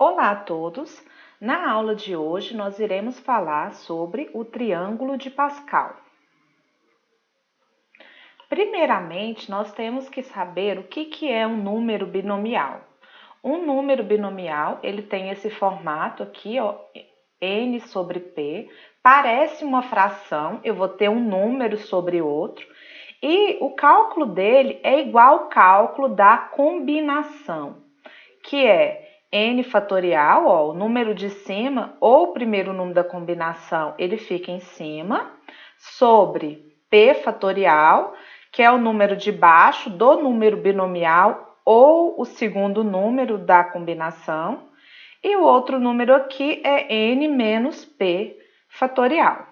Olá a todos! Na aula de hoje nós iremos falar sobre o triângulo de Pascal. Primeiramente, nós temos que saber o que é um número binomial. Um número binomial, ele tem esse formato aqui, ó, n sobre p, parece uma fração, eu vou ter um número sobre outro, e o cálculo dele é igual ao cálculo da combinação, que é n fatorial, ó, o número de cima, ou o primeiro número da combinação, ele fica em cima, sobre p fatorial, que é o número de baixo do número binomial, ou o segundo número da combinação, e o outro número aqui é n menos p fatorial.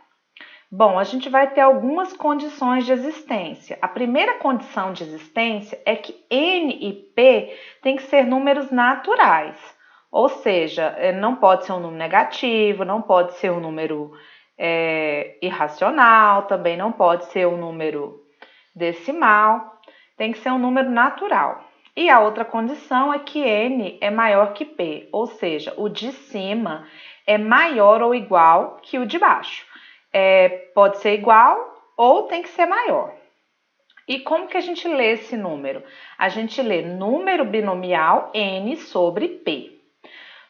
Bom, a gente vai ter algumas condições de existência. A primeira condição de existência é que n e p têm que ser números naturais, ou seja, não pode ser um número negativo, não pode ser um número irracional, também não pode ser um número decimal, tem que ser um número natural. E a outra condição é que n é maior que p, ou seja, o de cima é maior ou igual que o de baixo. Pode ser igual ou tem que ser maior. E como que a gente lê esse número? A gente lê número binomial n sobre p.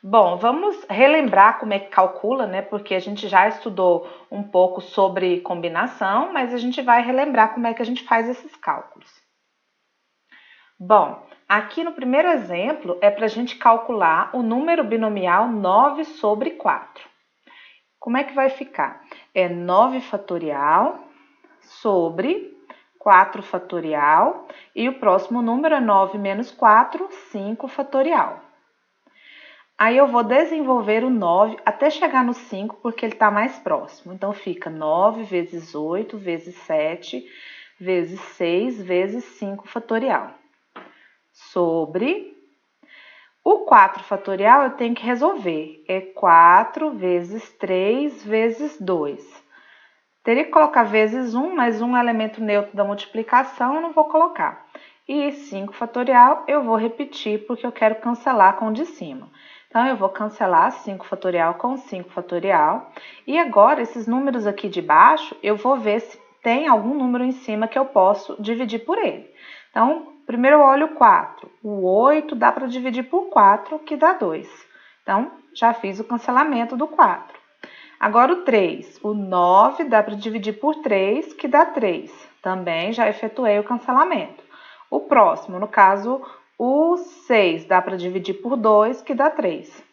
Bom, vamos relembrar como é que calcula, né? Porque a gente já estudou um pouco sobre combinação, mas a gente vai relembrar como é que a gente faz esses cálculos. Bom, aqui no primeiro exemplo é para a gente calcular o número binomial 9 sobre 4. Como é que vai ficar? É 9 fatorial sobre 4 fatorial e o próximo número é 9 menos 4, 5 fatorial. Aí eu vou desenvolver o 9 até chegar no 5 porque ele está mais próximo. Então fica 9 vezes 8 vezes 7 vezes 6 vezes 5 fatorial sobre... O 4 fatorial eu tenho que resolver, é 4 vezes 3 vezes 2. Teria que colocar vezes 1, mas 1 é elemento neutro da multiplicação, eu não vou colocar. E 5 fatorial eu vou repetir, porque eu quero cancelar com o de cima. Então, eu vou cancelar 5 fatorial com 5 fatorial. E agora, esses números aqui de baixo, eu vou ver se tem algum número em cima que eu posso dividir por ele. Então, primeiro eu olho o 4. O 8 dá para dividir por 4, que dá 2. Então, já fiz o cancelamento do 4. Agora o 3. O 9 dá para dividir por 3, que dá 3. Também já efetuei o cancelamento. O próximo, no caso, o 6 dá para dividir por 2, que dá 3.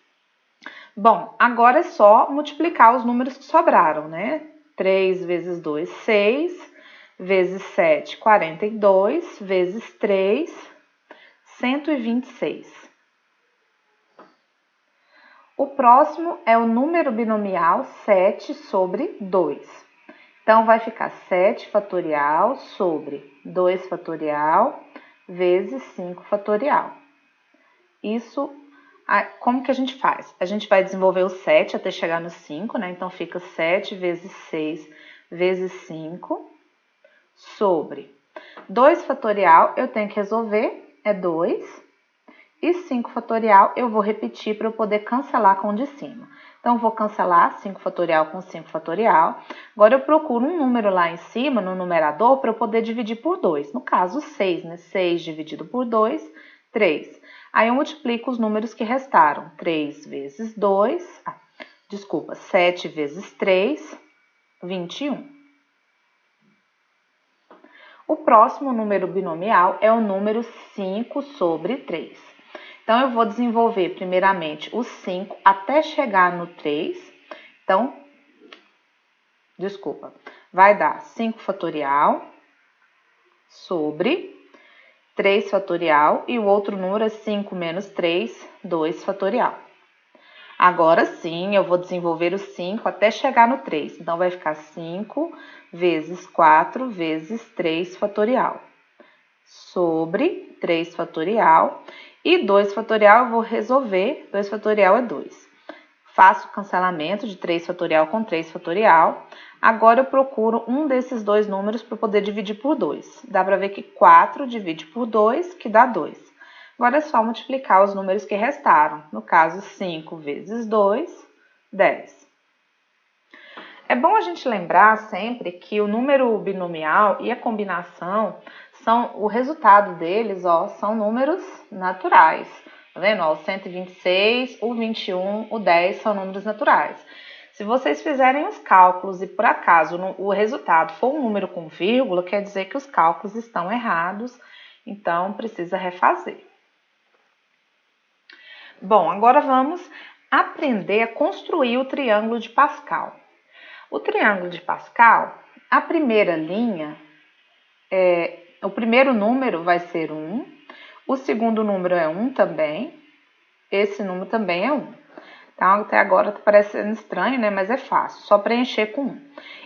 Bom, agora é só multiplicar os números que sobraram, né? 3 vezes 2, 6. Vezes 7, 42, vezes 3, 126. O próximo é o número binomial 7 sobre 2. Então, vai ficar 7 fatorial sobre 2 fatorial vezes 5 fatorial. Isso, como que a gente faz? A gente vai desenvolver o 7 até chegar no 5, né? Então, fica 7 vezes 6 vezes 5. Sobre 2 fatorial, eu tenho que resolver, é 2. E 5 fatorial, eu vou repetir para eu poder cancelar com o de cima. Então, vou cancelar 5 fatorial com 5 fatorial. Agora, eu procuro um número lá em cima, no numerador, para eu poder dividir por 2. No caso, 6, né? 6 dividido por 2, 3. Aí, eu multiplico os números que restaram. 3 vezes 2, 7 vezes 3, 21. O próximo número binomial é o número 5 sobre 3. Então, eu vou desenvolver primeiramente o 5 até chegar no 3. Então, vai dar 5 fatorial sobre 3 fatorial e o outro número é 5 menos 3, 2 fatorial. Agora sim, eu vou desenvolver o 5 até chegar no 3. Então, vai ficar 5 vezes 4 vezes 3 fatorial. Sobre 3 fatorial. E 2 fatorial eu vou resolver. 2 fatorial é 2. Faço o cancelamento de 3 fatorial com 3 fatorial. Agora eu procuro um desses dois números para poder dividir por 2. Dá para ver que 4 divide por 2, que dá 2. Agora é só multiplicar os números que restaram. No caso, 5 vezes 2, 10. É bom a gente lembrar sempre que o número binomial e a combinação o resultado deles, são números naturais. Tá vendo? O 126, o 21, o 10 são números naturais. Se vocês fizerem os cálculos e por acaso o resultado for um número com vírgula, quer dizer que os cálculos estão errados, então precisa refazer. Bom, agora vamos aprender a construir o triângulo de Pascal. O triângulo de Pascal, a primeira linha, o primeiro número vai ser 1, o segundo número é 1 também, esse número também é 1. Então, até agora tá parecendo estranho, né? Mas é fácil, só preencher com 1.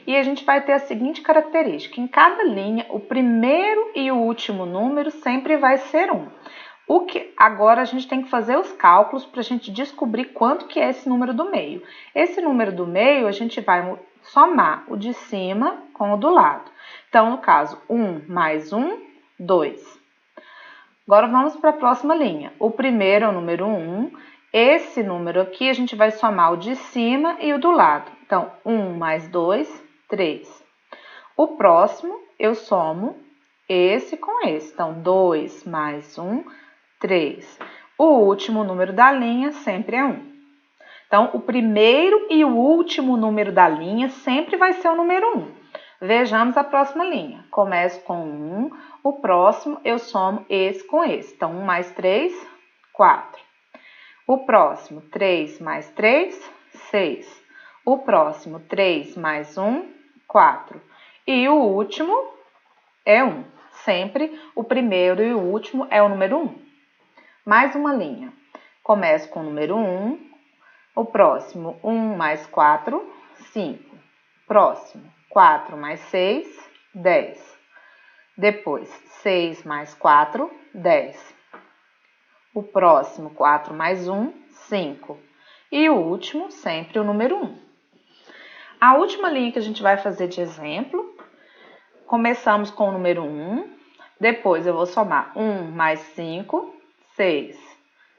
E a gente vai ter a seguinte característica: em cada linha, o primeiro e o último número sempre vai ser 1. Agora a gente tem que fazer os cálculos para a gente descobrir quanto que é esse número do meio. Esse número do meio, a gente vai somar o de cima com o do lado. Então, no caso, 1 mais 1, 2. Agora vamos para a próxima linha. O primeiro é o número 1. Esse número aqui a gente vai somar o de cima e o do lado. Então, 1 mais 2, 3. O próximo eu somo esse com esse. Então, 2 mais 1, 3. O último número da linha sempre é 1. Então, o primeiro e o último número da linha sempre vai ser o número 1. Vejamos a próxima linha. Começo com 1, o próximo eu somo esse com esse. Então, 1 mais 3, 4. O próximo, 3 mais 3, 6. O próximo, 3 mais 1, 4. E o último é 1. Sempre o primeiro e o último é o número 1. Mais uma linha. Começo com o número 1. O próximo, 1 mais 4, 5. Próximo, 4 mais 6, 10. Depois, 6 mais 4, 10. O próximo, 4 mais 1, 5. E o último, sempre o número 1. A última linha que a gente vai fazer de exemplo, começamos com o número 1. Depois, eu vou somar 1 mais 5, 6.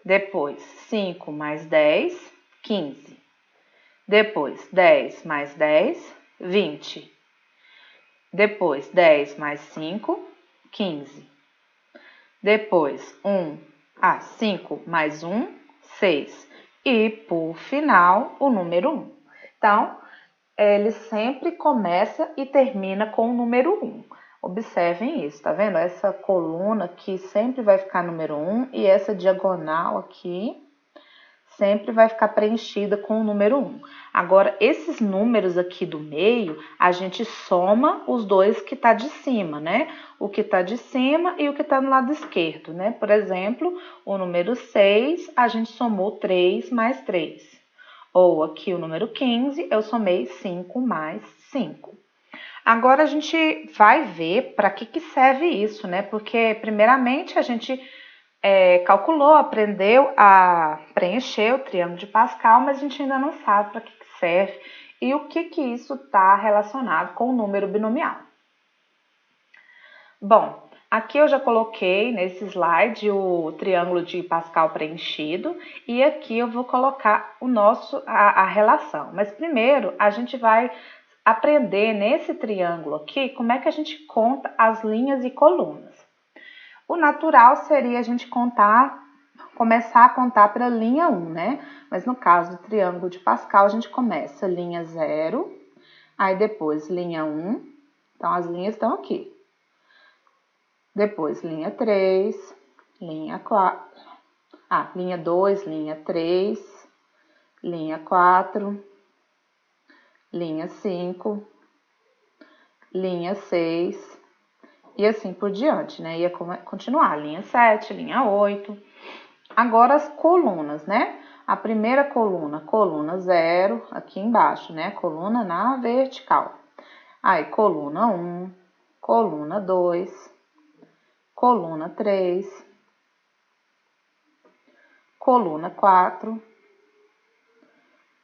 Depois, 5 mais 10, 15. Depois, 10 mais 10, 20. Depois, 10 mais 5, 15. Depois, 5 mais 1, 6. E, por final, o número 1. Então, ele sempre começa e termina com o número 1. Observem isso, tá vendo? Essa coluna aqui sempre vai ficar número 1 e essa diagonal aqui sempre vai ficar preenchida com o número 1. Agora, esses números aqui do meio, a gente soma os dois que tá de cima, né? O que tá de cima e o que tá no lado esquerdo, né? Por exemplo, o número 6, a gente somou 3 mais 3. Ou aqui o número 15, eu somei 5 mais 5. Agora, a gente vai ver para que serve isso, né? Porque, primeiramente, a gente calculou, aprendeu a preencher o triângulo de Pascal, mas a gente ainda não sabe para que serve e o que isso está relacionado com o número binomial. Bom, aqui eu já coloquei nesse slide o triângulo de Pascal preenchido e aqui eu vou colocar a relação. Mas primeiro a gente vai aprender nesse triângulo aqui como é que a gente conta as linhas e colunas. O natural seria a gente começar a contar pela linha 1, né? Mas no caso do triângulo de Pascal, a gente começa linha 0, aí depois linha 1, então as linhas estão aqui. Depois linha 3, linha 4, linha 2, linha 3, linha 4, linha 5, linha 6 e assim por diante, né? Ia continuar, linha 7, linha 8. Agora as colunas, né? A primeira coluna, coluna 0, aqui embaixo, né? Coluna na vertical. Aí, coluna 1, coluna 2, coluna 3, coluna 4,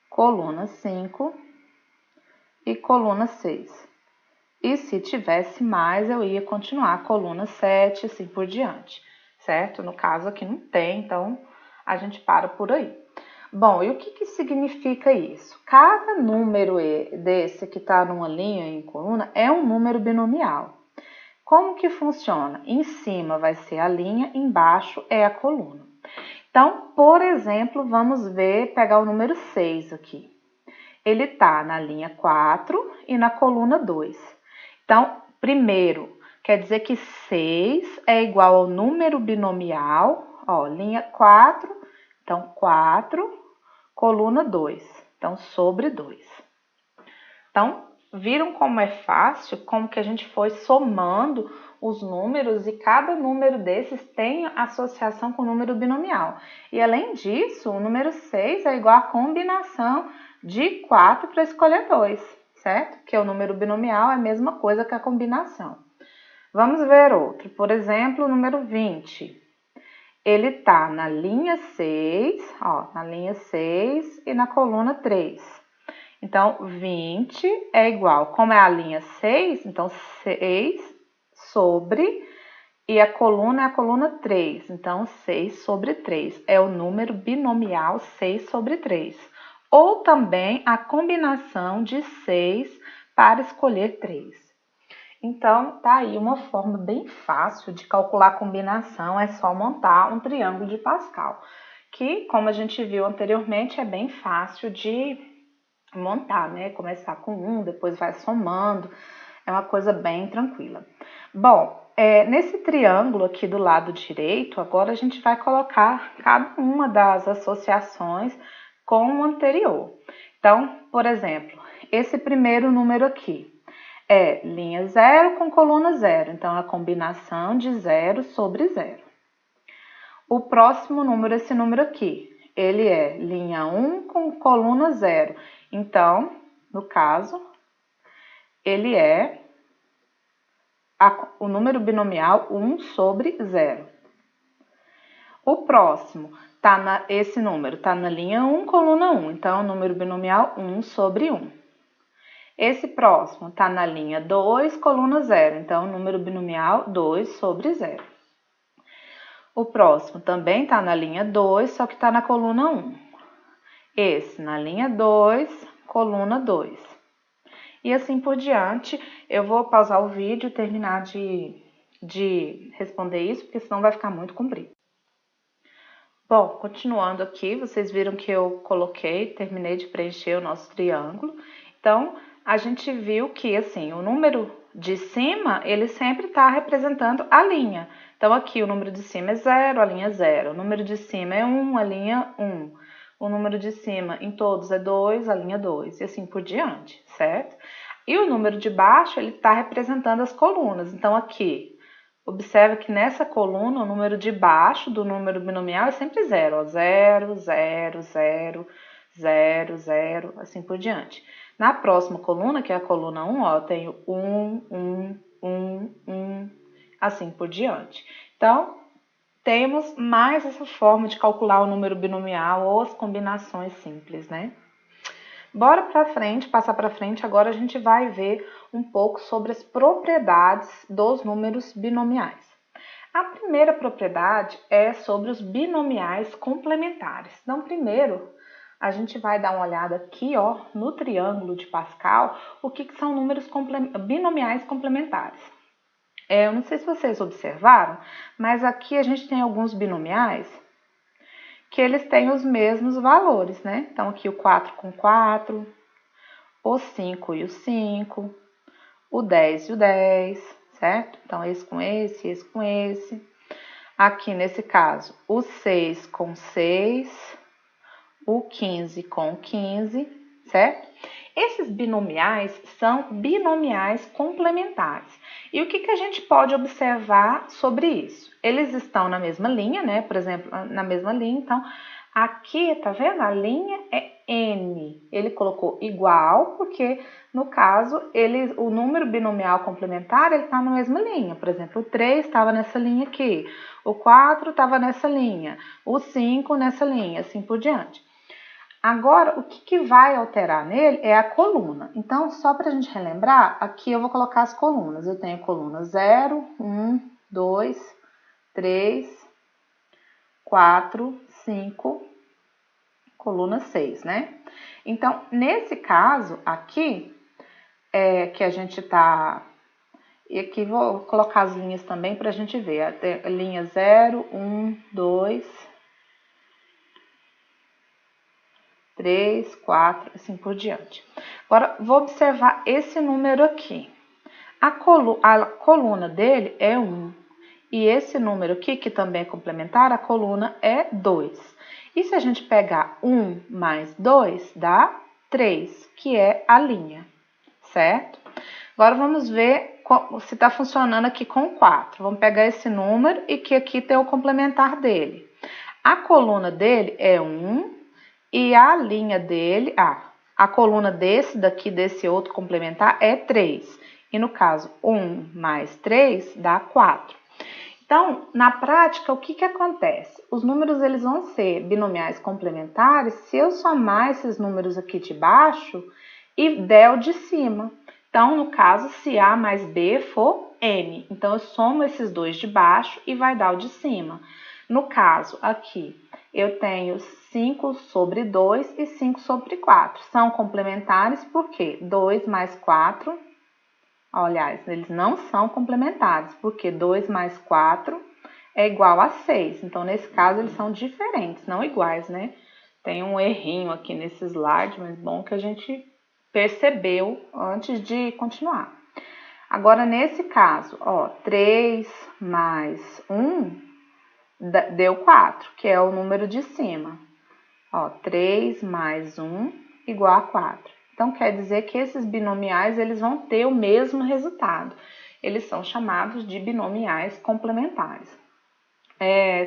coluna 5 e coluna 6. E se tivesse mais, eu ia continuar coluna 7, assim por diante, certo? No caso aqui não tem, então a gente para por aí. Bom, e o que significa isso? Cada número desse que está numa linha em coluna é um número binomial. Como que funciona? Em cima vai ser a linha, embaixo é a coluna. Então, por exemplo, vamos pegar o número 6 aqui. Ele está na linha 4 e na coluna 2. Então, primeiro, quer dizer que 6 é igual ao número binomial, ó, linha 4, então 4, coluna 2, então sobre 2. Então, viram como é fácil, como que a gente foi somando os números e cada número desses tem associação com o número binomial. E além disso, o número 6 é igual à combinação de 4 para escolher 2, certo? Que o número binomial é a mesma coisa que a combinação. Vamos ver outro, por exemplo, o número 20. Ele está na linha 6, ó, na linha 6 e na coluna 3. Então, 20 é igual, como é a linha 6, então 6 sobre, e a coluna é a coluna 3, então 6 sobre 3. É o número binomial 6 sobre 3. Ou também a combinação de 6 para escolher 3. Então, tá aí uma forma bem fácil de calcular a combinação, é só montar um triângulo de Pascal, que, como a gente viu anteriormente, é bem fácil de montar, né? Começar com um, depois vai somando, é uma coisa bem tranquila. Bom, nesse triângulo aqui do lado direito, agora a gente vai colocar cada uma das associações com o anterior. Então, por exemplo, esse primeiro número aqui é linha 0 com coluna 0, então a combinação de 0 sobre 0. O próximo número, esse número aqui, ele é linha 1 com coluna 0. Então, no caso, ele é o número binomial 1 sobre 0. O próximo, esse número está na linha 1, coluna 1. Então, o número binomial 1 sobre 1. Esse próximo está na linha 2, coluna 0. Então, o número binomial 2 sobre 0. O próximo também está na linha 2, só que está na coluna 1. Esse na linha 2, coluna 2. E assim por diante. Eu vou pausar o vídeo e terminar de responder isso, porque senão vai ficar muito comprido. Bom, continuando aqui, vocês viram que eu terminei de preencher o nosso triângulo. Então, a gente viu que, assim, o número de cima, ele sempre está representando a linha. Então, aqui o número de cima é 0, a linha é 0. O número de cima é 1, a linha 1. O número de cima em todos é 2, a linha 2. E assim por diante, certo? E o número de baixo, ele está representando as colunas. Então, aqui, observa que nessa coluna, o número de baixo do número binomial é sempre 0. Ó, 0, 0, 0, 0, 0, assim por diante. Na próxima coluna, que é a coluna 1, ó, eu tenho 1, 1, 1, 1, assim por diante. Então, temos mais essa forma de calcular o número binomial ou as combinações simples, né? Bora para frente, passar para frente, agora a gente vai ver um pouco sobre as propriedades dos números binomiais. A primeira propriedade é sobre os binomiais complementares. Então, primeiro, a gente vai dar uma olhada aqui, ó, no triângulo de Pascal, o que são números binomiais complementares. Eu não sei se vocês observaram, mas aqui a gente tem alguns binomiais que eles têm os mesmos valores, né? Então, aqui o 4 com 4, o 5 e o 5, o 10 e o 10, certo? Então, esse com esse com esse. Aqui, nesse caso, o 6 com 6, o 15 com 15, certo? Esses binomiais são binomiais complementares. E o que a gente pode observar sobre isso? Eles estão na mesma linha, né? Por exemplo, na mesma linha. Então, aqui, tá vendo? A linha é N. Ele colocou igual, porque, no caso, o número binomial complementar, ele está na mesma linha. Por exemplo, o 3 estava nessa linha aqui. O 4 estava nessa linha. O 5 nessa linha, assim por diante. Agora, o que vai alterar nele é a coluna. Então, só para a gente relembrar, aqui eu vou colocar as colunas. Eu tenho coluna 0, 1, 2, 3, 4, 5, coluna 6, né? Então, nesse caso aqui, que a gente tá... E aqui vou colocar as linhas também para a gente ver. A linha 0, 1, 2, 3, 4, assim por diante. Agora, vou observar esse número aqui. A coluna dele é 1. E esse número aqui, que também é complementar, a coluna é 2. E se a gente pegar 1 mais 2, dá 3, que é a linha, certo? Agora, vamos ver se está funcionando aqui com 4. Vamos pegar esse número e que aqui tem o complementar dele. A coluna dele é 1 e a linha dele, a coluna desse outro complementar é 3. E no caso, 1 mais 3 dá 4. Então, na prática, o que acontece? Os números eles vão ser binomiais complementares se eu somar esses números aqui de baixo e der o de cima. Então, no caso, se A mais B for N. Então, eu somo esses dois de baixo e vai dar o de cima. No caso, aqui, eu tenho 5 sobre 2 e 5 sobre 4. São complementares porque 2 mais 4... Aliás, eles não são complementares, porque 2 mais 4 é igual a 6. Então, nesse caso, eles são diferentes, não iguais, né? Tem um errinho aqui nesse slide, mas bom que a gente percebeu antes de continuar. Agora, nesse caso, ó, 3 mais 1 deu 4, que é o número de cima. Ó, 3 mais 1 igual a 4. Então, quer dizer que esses binomiais eles vão ter o mesmo resultado. Eles são chamados de binomiais complementares.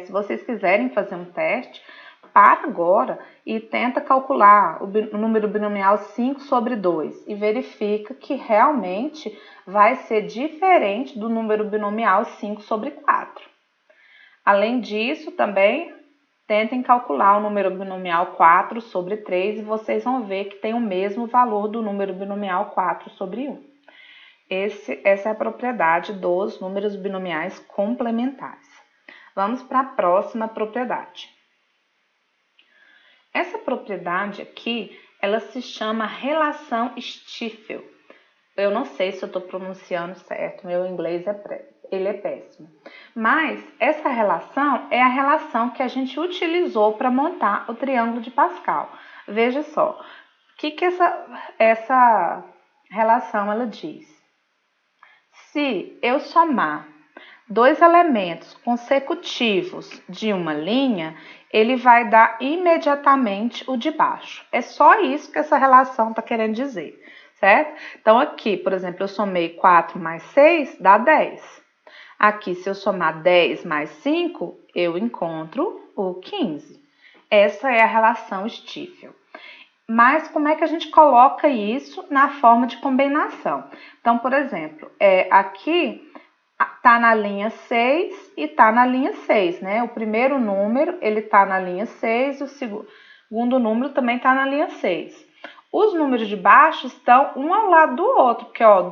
Se vocês quiserem fazer um teste, para agora e tenta calcular o número binomial 5 sobre 2 e verifica que realmente vai ser diferente do número binomial 5 sobre 4. Além disso, também tentem calcular o número binomial 4 sobre 3 e vocês vão ver que tem o mesmo valor do número binomial 4 sobre 1. Essa é a propriedade dos números binomiais complementares. Vamos para a próxima propriedade. Essa propriedade aqui, ela se chama relação Stiefel. Eu não sei se eu estou pronunciando certo, meu inglês ele é péssimo. Mas essa relação é a relação que a gente utilizou para montar o triângulo de Pascal. Veja só, o que essa relação ela diz? Se eu somar dois elementos consecutivos de uma linha, ele vai dar imediatamente o de baixo. É só isso que essa relação está querendo dizer, certo? Então, aqui, por exemplo, eu somei 4 mais 6, dá 10. Aqui, se eu somar 10 mais 5, eu encontro o 15. Essa é a relação Stiefel. Mas como é que a gente coloca isso na forma de combinação? Então, por exemplo, aqui está na linha 6 e está na linha 6, né? O primeiro número, ele está na linha 6, o segundo número também está na linha 6. Os números de baixo estão um ao lado do outro, porque ó,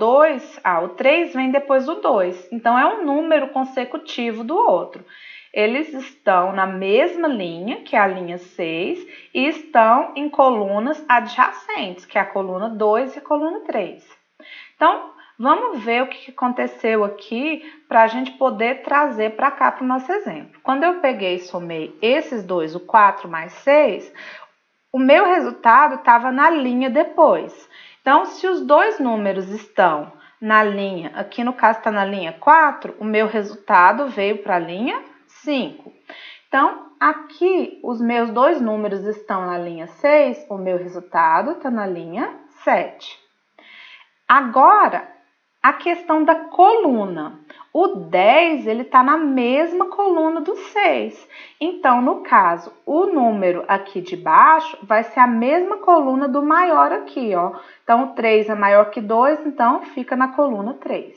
o 3 vem depois do 2. Então, é um número consecutivo do outro. Eles estão na mesma linha, que é a linha 6, e estão em colunas adjacentes, que é a coluna 2 e a coluna 3. Então, vamos ver o que aconteceu aqui para a gente poder trazer para cá para o nosso exemplo. Quando eu peguei e somei esses dois, o 4 mais 6, o meu resultado estava na linha depois. Então, se os dois números estão na linha, aqui no caso está na linha 4, o meu resultado veio para a linha 5. Então, aqui os meus dois números estão na linha 6, o meu resultado está na linha 7. Agora, a questão da coluna. O 10, ele está na mesma coluna do 6. Então, no caso, o número aqui de baixo vai ser a mesma coluna do maior aqui, ó. Então, o 3 é maior que 2, então fica na coluna 3.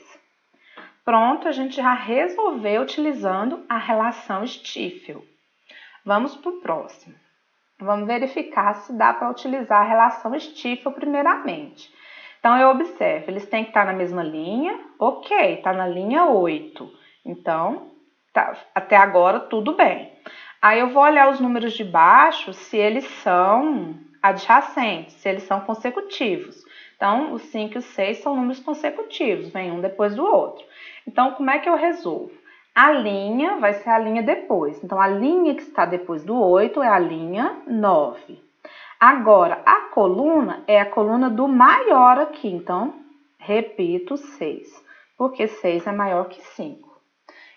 Pronto, a gente já resolveu utilizando a relação Stiefel. Vamos para o próximo. Vamos verificar se dá para utilizar a relação Stiefel primeiramente. Então, eu observo, eles têm que estar na mesma linha, ok, está na linha 8. Então, até agora tudo bem. Aí eu vou olhar os números de baixo se eles são adjacentes, se eles são consecutivos. Então, os 5 e o 6 são números consecutivos, vem um depois do outro. Então, como é que eu resolvo? A linha vai ser a linha depois. Então, a linha que está depois do 8 é a linha 9. Agora, a coluna é a coluna do maior aqui. Então, repito 6, porque 6 é maior que 5.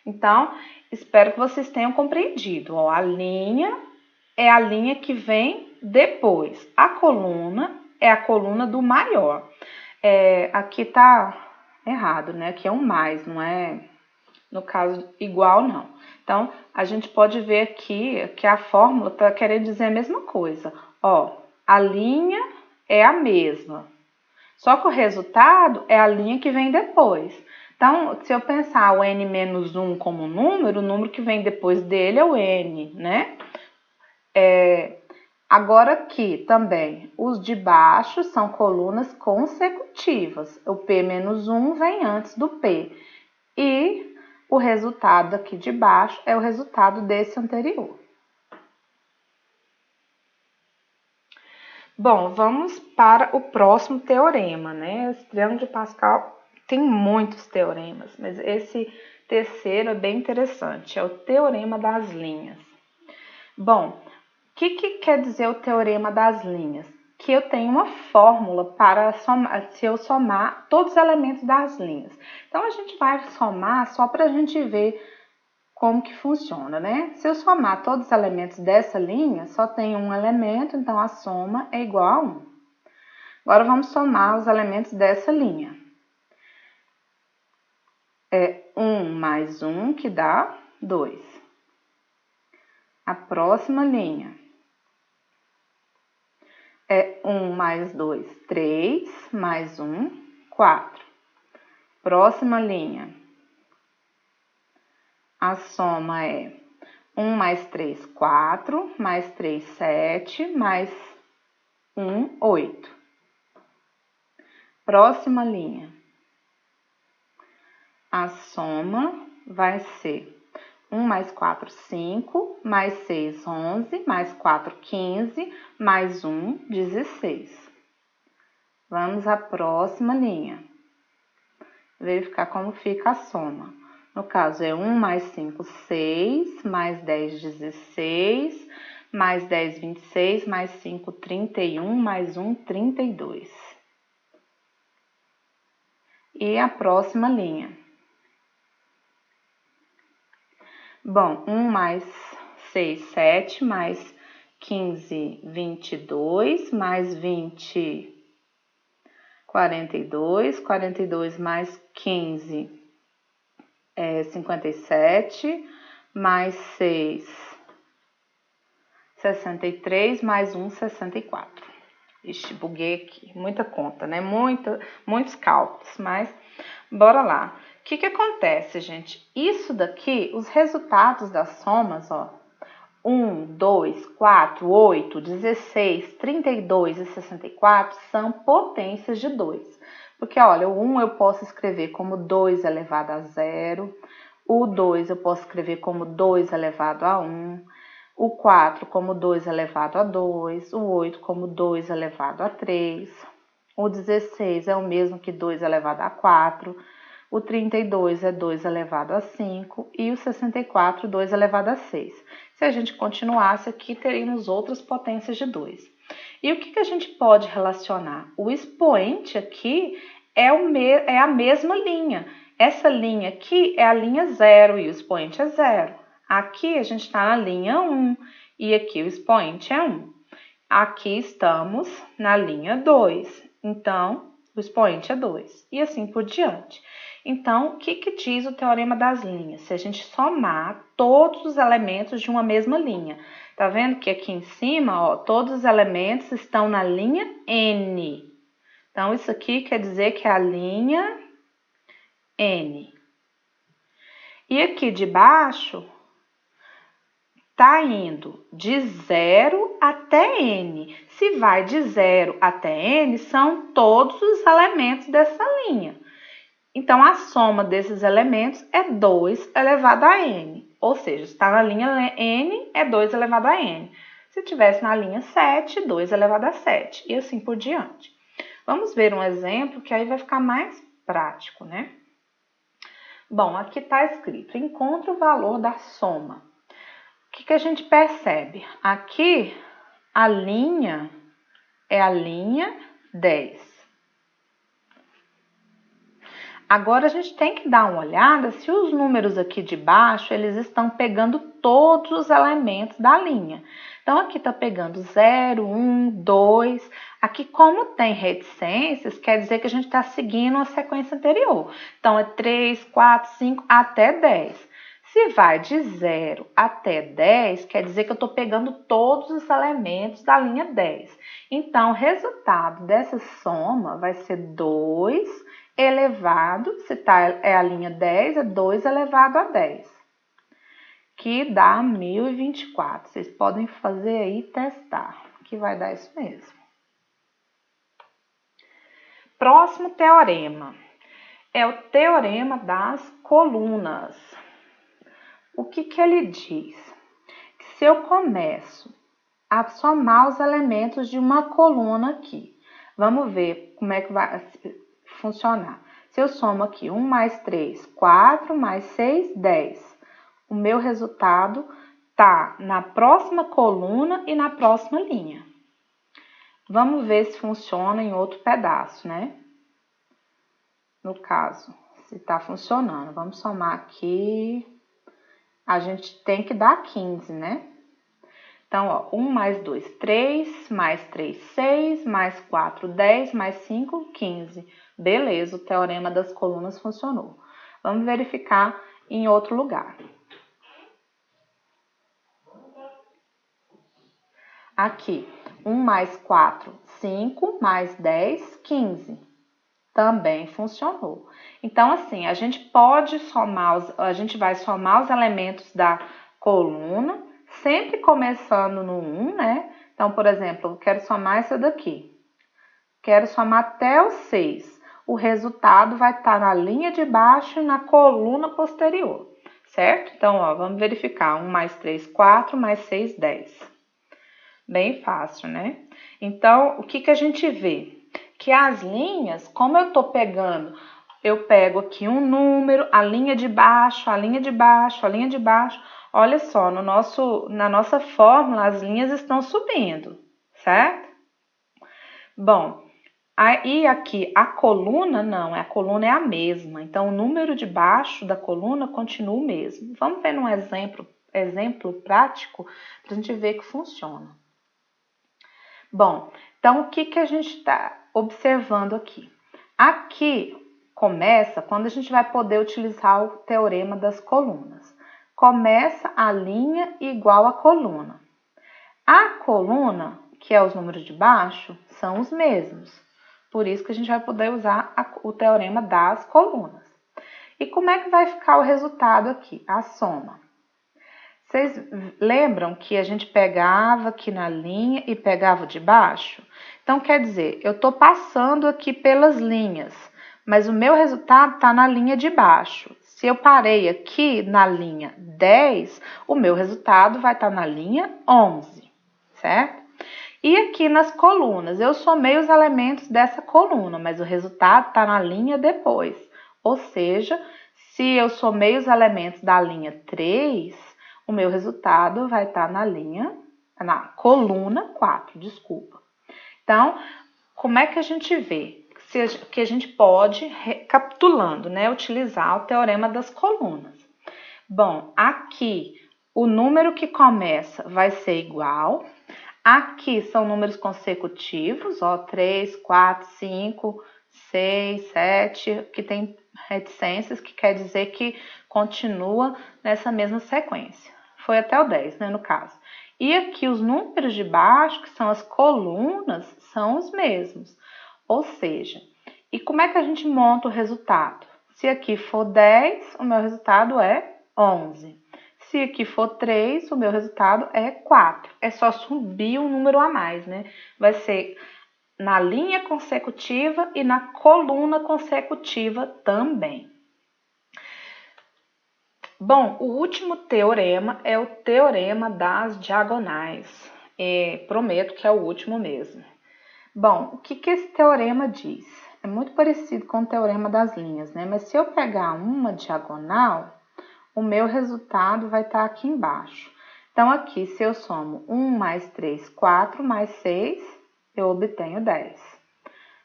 Então, espero que vocês tenham compreendido. Ó, a linha é a linha que vem depois. A coluna é a coluna do maior. Aqui tá errado, né? Aqui é um mais, não é, no caso, igual, não. Então, a gente pode ver aqui que a fórmula está querendo dizer a mesma coisa. Ó, a linha é a mesma, só que o resultado é a linha que vem depois. Então, se eu pensar o n-1 como número, o número que vem depois dele é o n, né? Agora aqui também, os de baixo são colunas consecutivas. O p-1 vem antes do p. E o resultado aqui de baixo é o resultado desse anterior. Bom, vamos para o próximo teorema, né? Esse triângulo de Pascal tem muitos teoremas, mas esse terceiro é bem interessante, é o teorema das linhas. Bom, o que quer dizer o teorema das linhas? Que eu tenho uma fórmula para somar, se eu somar todos os elementos das linhas. Então, a gente vai somar só para a gente ver como que funciona, né? Se eu somar todos os elementos dessa linha, só tem um elemento, então a soma é igual a 1. Agora, vamos somar os elementos dessa linha. É 1 mais 1, que dá 2. A próxima linha é 1 mais 2, 3, mais 1, 4. Próxima linha, a soma é 1 mais 3, 4, mais 3, 7, mais 1, 8. Próxima linha, a soma vai ser 1 mais 4, 5, mais 6, 11, mais 4, 15, mais 1, 16. Vamos à próxima linha. Verificar como fica a soma. No caso, é 1 mais 5, 6, mais 10, 16, mais 10, 26, mais 5, 31, mais 1, 32. E a próxima linha. Bom, 1 mais 6, 7, mais 15, 22, mais 20, 42, 42 mais 15 é 57, mais 6, 63, mais 1, 64. Ixi, buguei aqui, muita conta, né? Muitos cálculos, mas bora lá. O que acontece, gente? Isso daqui, os resultados das somas, ó, 1, 2, 4, 8, 16, 32 e 64 são potências de 2. Porque, olha, o 1 eu posso escrever como 2 elevado a 0, o 2 eu posso escrever como 2 elevado a 1, o 4 como 2 elevado a 2, o 8 como 2 elevado a 3, o 16 é o mesmo que 2 elevado a 4, o 32 é 2 elevado a 5 e o 64, 2 elevado a 6. Se a gente continuasse aqui, teríamos outras potências de 2. E o que a gente pode relacionar? O expoente aqui é a mesma linha. Essa linha aqui é a linha 0 e o expoente é 0. Aqui a gente está na linha 1 e aqui o expoente é 1. Aqui estamos na linha 2, então o expoente é 2 e assim por diante. Então, o que diz o teorema das linhas? Se a gente somar todos os elementos de uma mesma linha. Tá vendo que aqui em cima, ó, todos os elementos estão na linha N. Então, isso aqui quer dizer que é a linha N. E aqui de baixo, tá indo de 0 até N. Se vai de 0 até N, são todos os elementos dessa linha. Então, a soma desses elementos é 2 elevado a N. Ou seja, se está na linha N, é 2 elevado a N. Se estivesse na linha 7, 2 elevado a 7. E assim por diante. Vamos ver um exemplo que aí vai ficar mais prático, né? Bom, aqui está escrito, encontre o valor da soma. O que a gente percebe? Aqui, a linha é a linha 10. Agora, a gente tem que dar uma olhada se os números aqui de baixo, eles estão pegando todos os elementos da linha. Então, aqui está pegando 0, 1, 2. Aqui, como tem reticências, quer dizer que a gente está seguindo a sequência anterior. Então, é 3, 4, 5, até 10. Se vai de 0 até 10, quer dizer que eu estou pegando todos os elementos da linha 10. Então, o resultado dessa soma vai ser 2 elevado, se é a linha 10, é 2 elevado a 10, que dá 1024. Vocês podem fazer aí e testar, que vai dar isso mesmo. Próximo teorema é o teorema das colunas. O que ele diz? Que se eu começo a somar os elementos de uma coluna aqui, vamos ver como é que vai funcionar. Se eu somo aqui 1 mais 3, 4 mais 6, 10. O meu resultado tá na próxima coluna e na próxima linha. Vamos ver se funciona em outro pedaço, né? No caso, se tá funcionando. Vamos somar aqui. A gente tem que dar 15, né? Então, ó, 1 mais 2, 3, mais 3, 6, mais 4, 10, mais 5, 15. Beleza, o teorema das colunas funcionou. Vamos verificar em outro lugar. Aqui, 1 mais 4, 5, mais 10, 15. Também funcionou. Então, assim, a gente pode somar, a gente vai somar os elementos da coluna, sempre começando no 1, né? Então, por exemplo, eu quero somar essa daqui. Quero somar até o 6. O resultado vai estar na linha de baixo e na coluna posterior, certo? Então, ó, vamos verificar. 1 mais 3, 4, mais 6, 10. Bem fácil, né? Então, o que a gente vê? Que as linhas, como eu tô pegando, eu pego aqui um número, a linha de baixo, a linha de baixo, a linha de baixo. Olha só, na nossa fórmula, as linhas estão subindo, certo? Bom, aí aqui a coluna, não, a coluna é a mesma. Então, o número de baixo da coluna continua o mesmo. Vamos ver num exemplo prático para a gente ver que funciona. Bom, então o que a gente está observando aqui? Aqui começa quando a gente vai poder utilizar o teorema das colunas. Começa a linha igual à coluna. A coluna, que é os números de baixo, são os mesmos. Por isso que a gente vai poder usar o teorema das colunas. E como é que vai ficar o resultado aqui? A soma. Vocês lembram que a gente pegava aqui na linha e pegava de baixo? Então, quer dizer, eu estou passando aqui pelas linhas, mas o meu resultado está na linha de baixo. Se eu parei aqui na linha 10, o meu resultado vai estar na linha 11, certo? E aqui nas colunas, eu somei os elementos dessa coluna, mas o resultado está na linha depois. Ou seja, se eu somei os elementos da linha 3, o meu resultado vai estar na coluna 4, desculpa. Então, como é que a gente vê? Que a gente pode, recapitulando, né, utilizar o teorema das colunas. Bom, aqui o número que começa vai ser igual. Aqui são números consecutivos, ó, 3, 4, 5, 6, 7, que tem reticências, que quer dizer que continua nessa mesma sequência. Foi até o 10, né, no caso. E aqui os números de baixo, que são as colunas, são os mesmos. Ou seja, e como é que a gente monta o resultado? Se aqui for 10, o meu resultado é 11. Se aqui for 3, o meu resultado é 4. É só subir um número a mais, né? Vai ser na linha consecutiva e na coluna consecutiva também. Bom, o último teorema é o teorema das diagonais. Prometo que é o último mesmo. Bom, o que esse teorema diz? É muito parecido com o teorema das linhas, né? Mas se eu pegar uma diagonal, o meu resultado vai estar aqui embaixo. Então, aqui, se eu somo 1 mais 3, 4 mais 6, eu obtenho 10.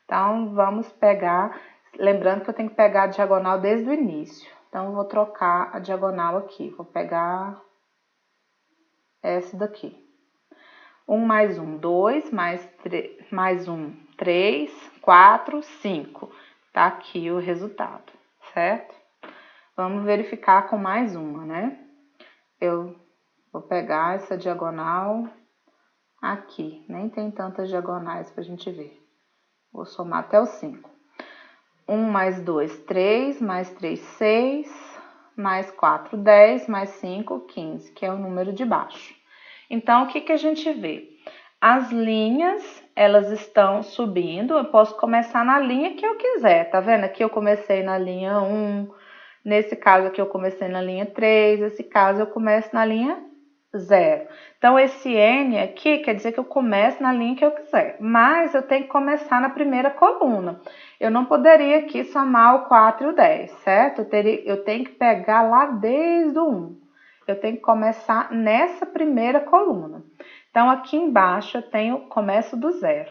Então, vamos pegar, lembrando que eu tenho que pegar a diagonal desde o início. Então, eu vou trocar a diagonal aqui, vou pegar essa daqui. 1 mais 1, 2, mais 1, 3, 4, 5. Tá aqui o resultado, certo? Vamos verificar com mais uma, né? Eu vou pegar essa diagonal aqui. Nem tem tantas diagonais pra gente ver. Vou somar até o 5. 1 mais 2, 3, mais 3, 6, mais 4, 10, mais 5, 15, que é o número de baixo. Então, o que a gente vê? As linhas, elas estão subindo, eu posso começar na linha que eu quiser, tá vendo? Aqui eu comecei na linha 1, nesse caso aqui eu comecei na linha 3, nesse caso eu começo na linha 0. Então, esse N aqui quer dizer que eu começo na linha que eu quiser, mas eu tenho que começar na primeira coluna. Eu não poderia aqui somar o 4 e o 10, certo? Eu tenho que pegar lá desde o 1. Eu tenho que começar nessa primeira coluna. Então, aqui embaixo eu começo do 0.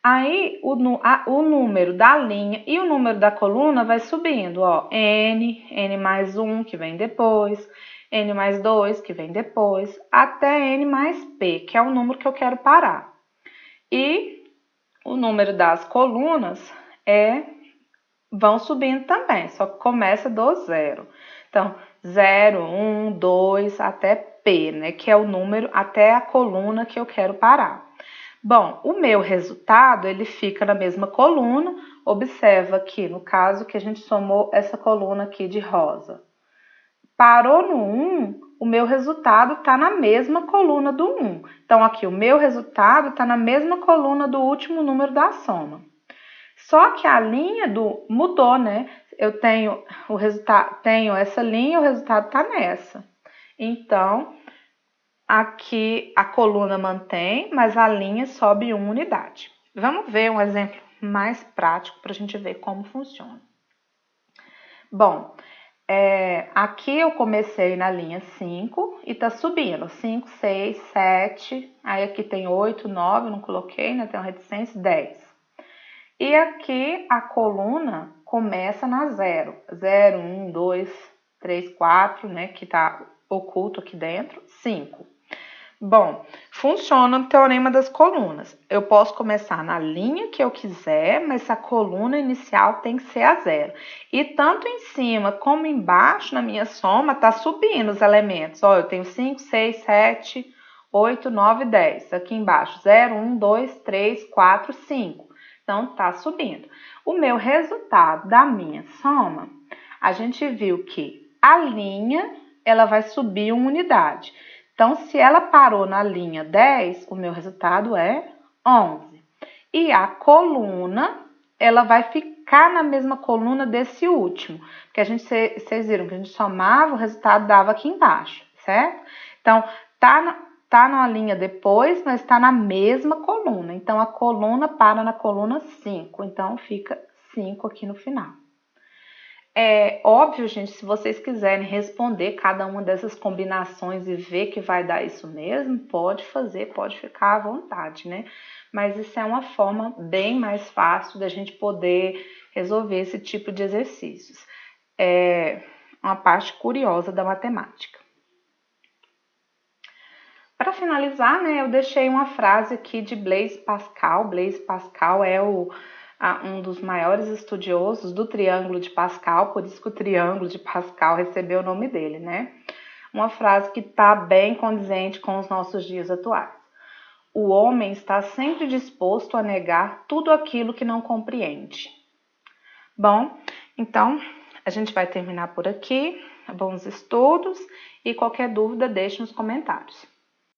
Aí, o número da linha e o número da coluna vai subindo, ó. N mais 1, que vem depois, N mais 2, que vem depois, até N mais P, que é o número que eu quero parar. E o número das colunas vão subindo também, só que começa do 0. Então, 0, 1, 2, até P, né? Que é o número até a coluna que eu quero parar. Bom, o meu resultado, ele fica na mesma coluna. Observa aqui, no caso, que a gente somou essa coluna aqui de rosa. Parou no 1, o meu resultado está na mesma coluna do 1. Então, aqui, o meu resultado está na mesma coluna do último número da soma. Só que a linha mudou, né? Eu tenho o resultado, tenho essa linha, o resultado está nessa. Então, aqui a coluna mantém, mas a linha sobe 1 unidade. Vamos ver um exemplo mais prático para a gente ver como funciona. Bom, aqui eu comecei na linha 5 e tá subindo. 5, 6, 7, aí aqui tem 8, 9, não coloquei, né? Tem uma reticência, 10. E aqui a coluna começa na 0. 0, 1, 2, 3, 4, né? Que tá oculto aqui dentro, 5. Bom, funciona o teorema das colunas. Eu posso começar na linha que eu quiser, mas a coluna inicial tem que ser a 0. E tanto em cima como embaixo, na minha soma, tá subindo os elementos. Ó, eu tenho 5, 6, 7, 8, 9, 10. Aqui embaixo, 0, 1, 2, 3, 4, 5. Então, tá subindo. O meu resultado da minha soma, a gente viu que a linha, ela vai subir uma unidade. Então, se ela parou na linha 10, o meu resultado é 11. E a coluna, ela vai ficar na mesma coluna desse último. Porque vocês viram que a gente somava, o resultado dava aqui embaixo, certo? Então, tá na linha depois, mas está na mesma coluna. Então, a coluna para na coluna 5. Então, fica 5 aqui no final. É óbvio, gente, se vocês quiserem responder cada uma dessas combinações e ver que vai dar isso mesmo, pode fazer, pode ficar à vontade, né? Mas isso é uma forma bem mais fácil da gente poder resolver esse tipo de exercícios. É uma parte curiosa da matemática. Para finalizar, né, eu deixei uma frase aqui de Blaise Pascal. Blaise Pascal é um dos maiores estudiosos do Triângulo de Pascal, por isso que o Triângulo de Pascal recebeu o nome dele, né? Uma frase que está bem condizente com os nossos dias atuais. O homem está sempre disposto a negar tudo aquilo que não compreende. Bom, então a gente vai terminar por aqui. Bons estudos e qualquer dúvida deixe nos comentários.